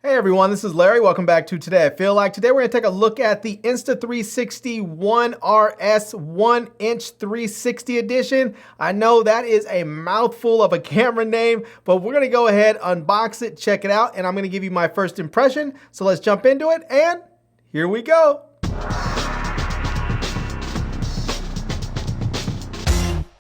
Hey everyone, this is Larry. Welcome back to Today I Feel Like. Today we're going to take a look at the Insta360 One RS 1-inch 360 edition. I know that is a mouthful of a camera name, but we're going to go ahead, unbox it, check it out, and I'm going to give you my first impression. So let's jump into it, and here we go.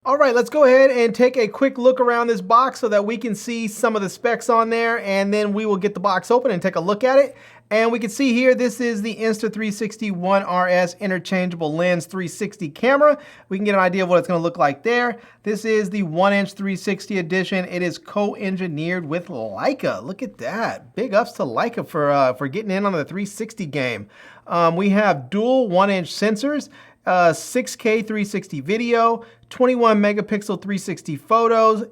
All right, let's go ahead and take a quick look around this box so that we can see some of the specs on there, and then we will get the box open and take a look at it. And we can see here, this is the Insta360 One RS interchangeable lens 360 camera. We can get an idea of what it's gonna look like there. This is the 1-inch 360 edition. It is co-engineered with Leica. Look at that. Big ups to Leica for getting in on the 360 game. We have dual 1-inch sensors. 6K 360 video, 21 megapixel 360 photos,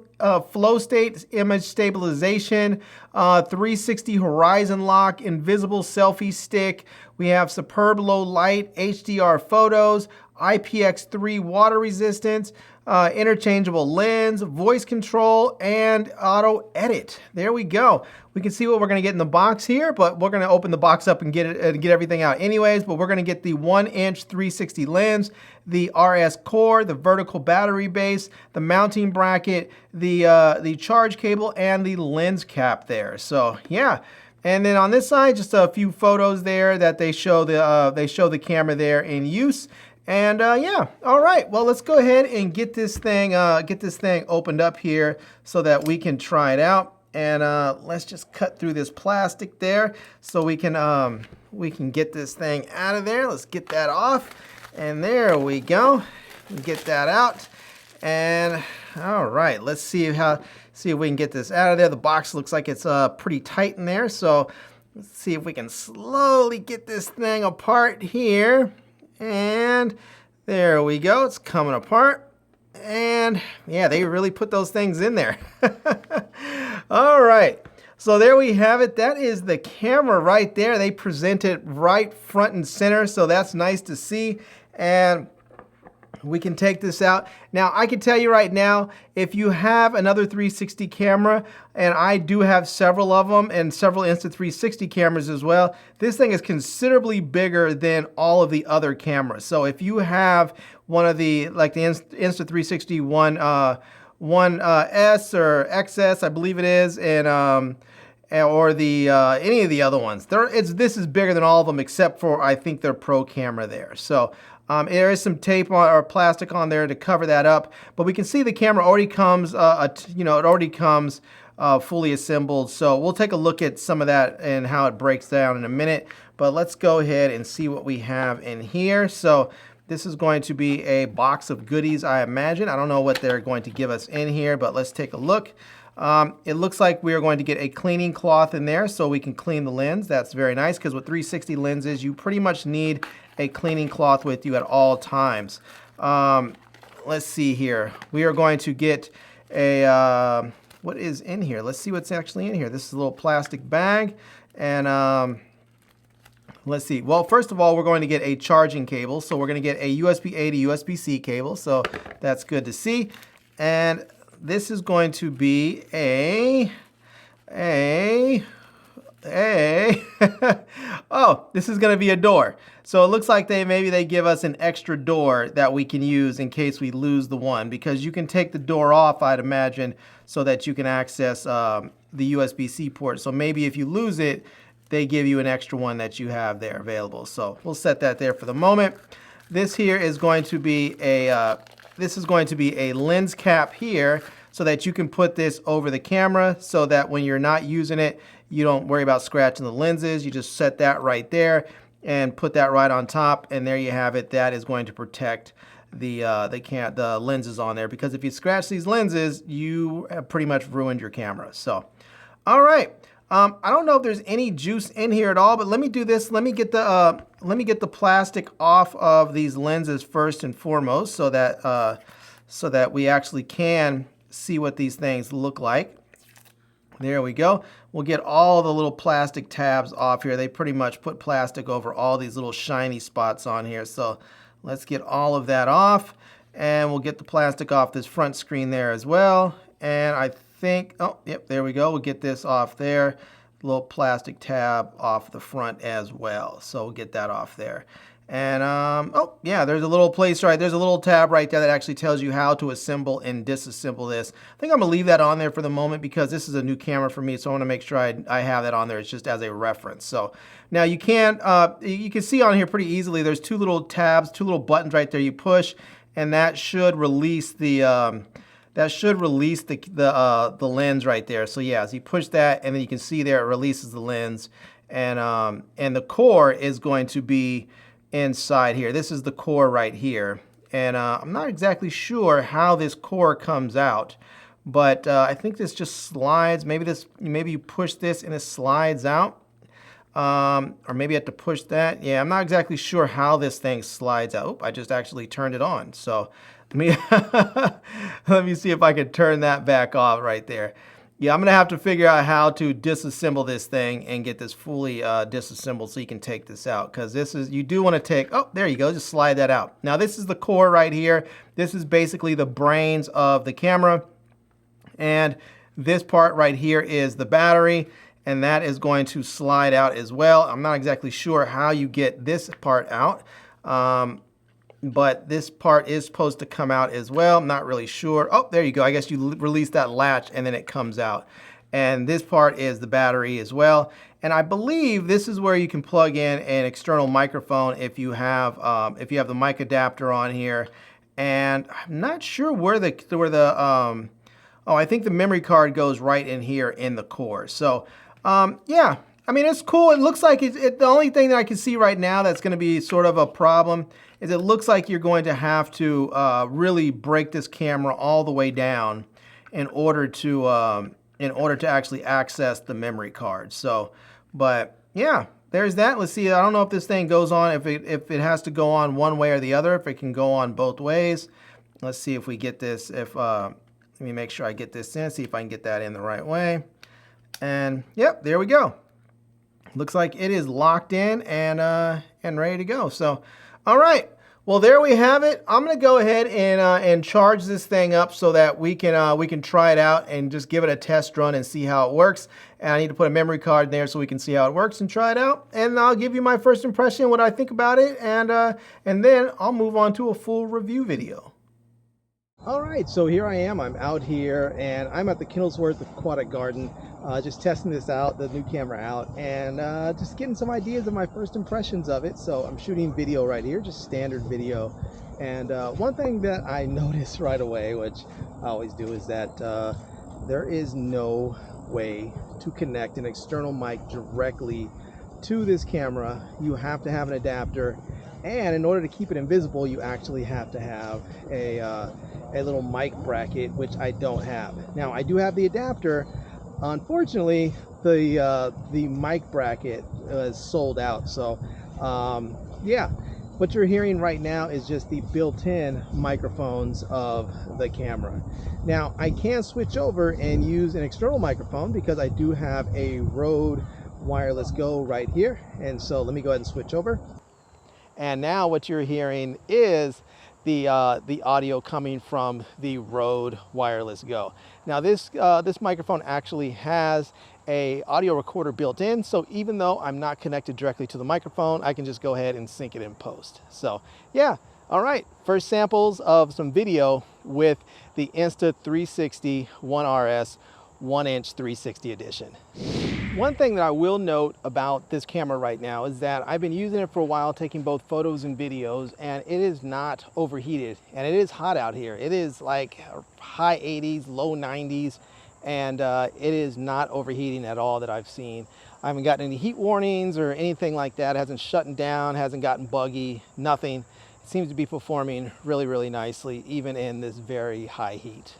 flow state image stabilization, 360 horizon lock, invisible selfie stick. We have superb low light, HDR photos, IPX3 water resistance, interchangeable lens, voice control, and auto edit. There we go. We can see what we're going to get in the box here, but we're going to open the box up and get it and get everything out anyways. But we're going to get the 1-inch 360 lens, the RS core, the vertical battery base, the mounting bracket, the charge cable, and the lens cap there. So yeah. And then on this side, just a few photos there that they show the camera there in use. And yeah, all right. Well, let's go ahead and get this thing opened up here so that we can try it out. And let's just cut through this plastic there so we can get this thing out of there. Let's get that off. And there we go. Get that out. And all right, let's see if we can get this out of there. The box looks like it's pretty tight in there. So let's see if we can slowly get this thing apart here. And there we go. It's coming apart. And yeah, they really put those things in there. All right. So there we have it. That is the camera right there. They present it right front and center. So that's nice to see. And we can take this out. Now, I can tell you right now, if you have another 360 camera, and I do have several of them and several Insta360 cameras as well, this thing is considerably bigger than all of the other cameras. So if you have one of the, like the Insta360 One S or XS, I believe it is, and or the any of the other ones, this is bigger than all of them except for, I think, their Pro camera there. So there is some tape or plastic on there to cover that up, but we can see the camera already comes, fully assembled. So we'll take a look at some of that and how it breaks down in a minute. But let's go ahead and see what we have in here. So this is going to be a box of goodies, I imagine. I don't know what they're going to give us in here, but let's take a look. It looks like we are going to get a cleaning cloth in there so we can clean the lens. That's very nice because with 360 lenses, you pretty much need a cleaning cloth with you at all times. Let's see here. We are going to get a, what is in here? Let's see what's actually in here. This is a little plastic bag. And let's see. Well, first of all, we're going to get a charging cable. So we're going to get a USB-A to USB-C cable. So that's good to see. And this is going to be oh, this is going to be a door. So it looks like maybe they give us an extra door that we can use in case we lose the one, because you can take the door off, I'd imagine, so that you can access the USB-C port. So maybe if you lose it, they give you an extra one that you have there available. So we'll set that there for the moment. This here is going to be a lens cap here so that you can put this over the camera so that when you're not using it, you don't worry about scratching the lenses. You just set that right there and put that right on top, and there you have it. That is going to protect the lenses on there, because if you scratch these lenses, you have pretty much ruined your camera. So, all right. I don't know if there's any juice in here at all, but let me do this. Let me get the plastic off of these lenses first and foremost, so that we actually can see what these things look like. There we go. We'll get all the little plastic tabs off here. They pretty much put plastic over all these little shiny spots on here. So let's get all of that off, and we'll get the plastic off this front screen there as well. And I think, oh, yep, there we go. We'll get this off there. little plastic tab off the front as well. So we'll get that off there. And oh yeah, there's a little place there's a little tab right there that actually tells you how to assemble and disassemble this. I think I'm gonna leave that on there for the moment because this is a new camera for me, so I want to make sure I have that on there. It's just as a reference. So now you can see on here pretty easily there's two little tabs, two little buttons right there you push, and that should release the lens right there. So yeah, as you push that, and then you can see there it releases the lens, and the core is going to be inside here. This is the core right here, and I'm not exactly sure how this core comes out, but I think this just slides. Maybe you push this and it slides out, or maybe you have to push that. Yeah, I'm not exactly sure how this thing slides out. Oh, I just actually turned it on. So let me see if I can turn that back off right there. Yeah, I'm gonna have to figure out how to disassemble this thing and get this fully disassembled so you can take this out, because you do want to take, oh, there you go, just slide that out. Now this is the core right here. This is basically the brains of the camera, and this part right here is the battery, and that is going to slide out as well. I'm not exactly sure how you get this part out, but this part is supposed to come out as well. I'm not really sure. Oh, there you go. I guess you release that latch and then it comes out. And this part is the battery as well. And I believe this is where you can plug in an external microphone if you have the mic adapter on here. And I'm not sure where oh, I think the memory card goes right in here in the core. So yeah, I mean, it's cool. It looks like the only thing that I can see right now that's going to be sort of a problem is it looks like you're going to have to really break this camera all the way down in order to actually access the memory card. So, but yeah, there's that. Let's see. I don't know if this thing goes on, if it has to go on one way or the other, if it can go on both ways. Let's see if we get this. Let me make sure I get this in, see if I can get that in the right way. And yep, there we go. Looks like it is locked in and ready to go. So, all right. Well, there we have it. I'm going to go ahead and charge this thing up so that we can try it out and just give it a test run and see how it works. And I need to put a memory card in there so we can see how it works and try it out. And I'll give you my first impression, what I think about it, and then I'll move on to a full review video. All right, so here I am. I'm out here, and I'm at the Kennelsworth Aquatic Garden, just testing this out, the new camera out, and just getting some ideas of my first impressions of it. So I'm shooting video right here, just standard video. And one thing that I noticed right away, which I always do, is that there is no way to connect an external mic directly to this camera. You have to have an adapter, and in order to keep it invisible, you actually have to have a little mic bracket, which I don't have. Now, I do have the adapter. Unfortunately, the mic bracket is sold out. So yeah, what you're hearing right now is just the built-in microphones of the camera. Now, I can switch over and use an external microphone because I do have a Rode Wireless Go right here. And so let me go ahead and switch over. And now what you're hearing is the audio coming from the Rode Wireless Go. Now this microphone actually has a audio recorder built in, so even though I'm not connected directly to the microphone, I can just go ahead and sync it in post. So yeah, all right, first samples of some video with the Insta360 1RS 1-inch 360 edition. One thing that I will note about this camera right now is that I've been using it for a while, taking both photos and videos, and it is not overheated. And it is hot out here. It is like high 80s, low 90s, and it is not overheating at all that I've seen. I haven't gotten any heat warnings or anything like that. It hasn't shut down, hasn't gotten buggy, nothing. It seems to be performing really, really nicely, even in this very high heat.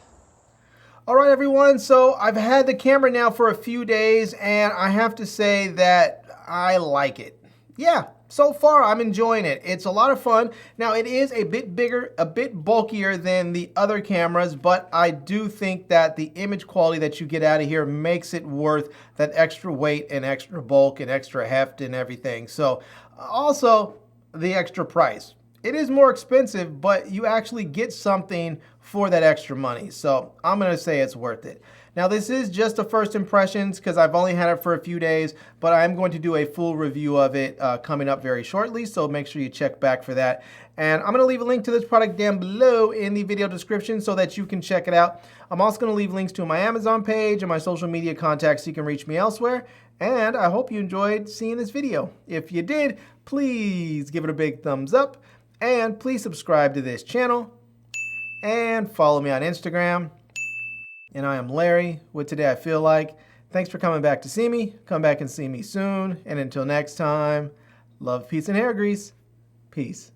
All right, everyone, so I've had the camera now for a few days, and I have to say that I like it. Yeah, so far I'm enjoying it. It's a lot of fun. Now, it is a bit bigger, a bit bulkier than the other cameras, but I do think that the image quality that you get out of here makes it worth that extra weight and extra bulk and extra heft and everything. So also the extra price. It is more expensive, but you actually get something for that extra money. So I'm going to say it's worth it. Now this is just a first impressions because I've only had it for a few days, but I'm going to do a full review of it coming up very shortly, so make sure you check back for that. And I'm going to leave a link to this product down below in the video description so that you can check it out. I'm also going to leave links to my Amazon page and my social media contacts so you can reach me elsewhere. And I hope you enjoyed seeing this video. If you did, please give it a big thumbs up, and please subscribe to this channel, and follow me on Instagram. And I am Larry with Today I Feel Like. Thanks for coming back to see me. Come back and see me soon. And until next time, love, peace, and hair grease. Peace.